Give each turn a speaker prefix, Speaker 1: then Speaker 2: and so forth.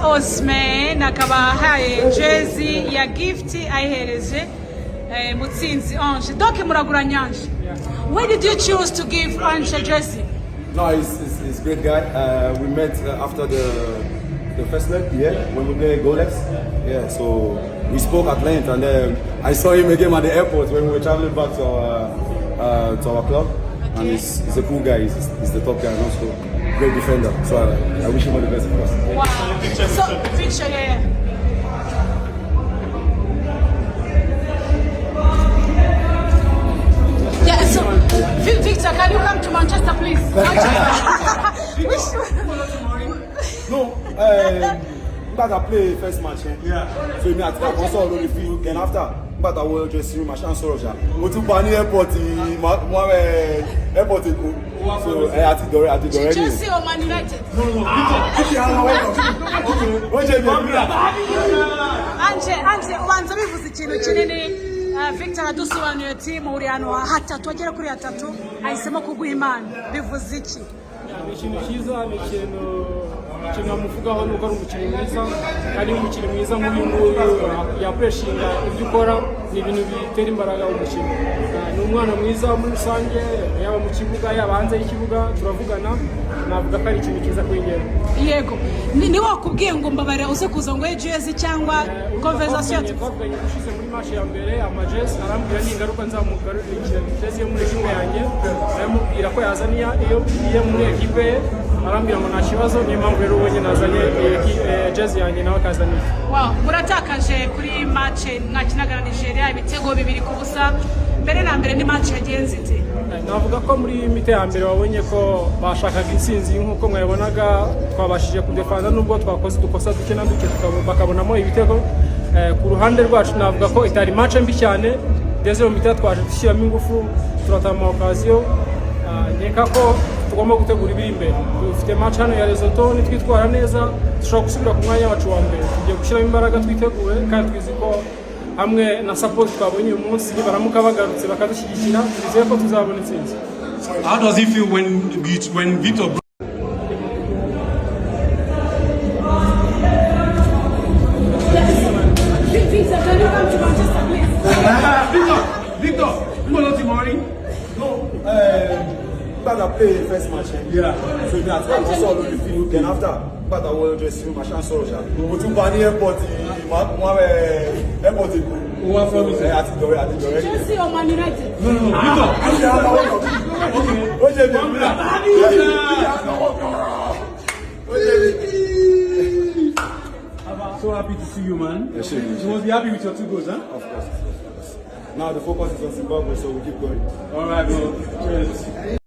Speaker 1: OSIMHEN akaba ahaye jersey ya gift ayihereje mutsinzi ange. Donc muraguranye ange. Why did you choose to give Ange a jersey?
Speaker 2: No, he's a great guy. We met after the first leg, when we played goalless. Yeah, so we spoke at length, and then I saw him again at the airport when we were traveling back to our club. Okay. And he's a cool guy. He's the top guy, and also great defender. So I wish him all the best, of course.
Speaker 1: Wow. So picture, yeah. Yeah, so Victor, can you come to Manchester, please?
Speaker 2: No, but I play first match. So me at the console on the field. Then after, but I will just see my chance to Roger. Go to Bani Airport, airport. So I had to dore.
Speaker 1: Chelsea or Man United?
Speaker 2: No.
Speaker 1: Ange, ubanza bivuze ikintu kinini. Victor adusobanuye team uri hano hatatu agera kuri hatatu ahisemo kuguha impano bivuze iki?
Speaker 3: Ikintu cyiza ni ikintu namuvugaho nuko ari umukino mwiza kandi umukino mwiza nk'uyu nguyu yapreshinga ibyo ukora ni ibintu bitera imbaraga umukino. Ni umwana mwiza muri rusange yaba mu kibuga yaba hanze y'ikibuga turavugana navuga ko ari ikintu cyiza kwingera.
Speaker 1: Yego ni wakubwiye ngo mbabare uze kuza ngo jersey cyangwa conversation
Speaker 3: twavuganye ushize muri match ya mbere amajezi arambwira ni ingaruka nzamugarurira jersey yo muri ekipe yanjye aramubwira ko yazaniye iyo muri ekipe ye arambwira ngo nta kibazo niyo mpamvu rero ubonye nazanye jersey yanjye nawe akazaniye.
Speaker 1: Wow, muratakaje kuri match mwakinaga na Nigeria ibitego 2-0. Mbere na mbere ni match yagenze ite?
Speaker 3: Navuga ko muri mite ya mbere wabonye ko bashakaga intsinzi nk'uko mwabonaga twabashije kudefanda nubwo twakoze dukosa duke na duke bakabonamo ibitego. Ku ruhande rwacu navuga ko itari match mbi cyane ndetse mu mite twaje dushyiramo ingufu turatama occasion. Nkeka ko tugomba gutegura ibiri imbere. Dufite match hano ya Lesotho nitwitwara neza dushobora gusubira ku mwanya wacu wa mbere. Tugiye gushyiramo imbaraga twitegure kandi twizi ko hamwe na support twabonye uyu munsi baramuka bagarutse bakadushyigikira twizeye ko tuzabona intsinzi.
Speaker 4: How does it feel when Victor
Speaker 3: Victor, you want to morning?
Speaker 2: No, but I play first match. So me at the console on the field. Then after, but I will just see my chance to Roger. Go to Bani Airport, airport.
Speaker 3: Who are from it?
Speaker 2: At the dore.
Speaker 1: Chelsea or Man United?
Speaker 4: No.
Speaker 3: So happy to see you, man.
Speaker 2: Yes,
Speaker 3: you must be happy with your 2 goals, huh?
Speaker 2: Of course. Now the focus is on Zimbabwe, so we keep going.
Speaker 3: All right, bro. Cheers.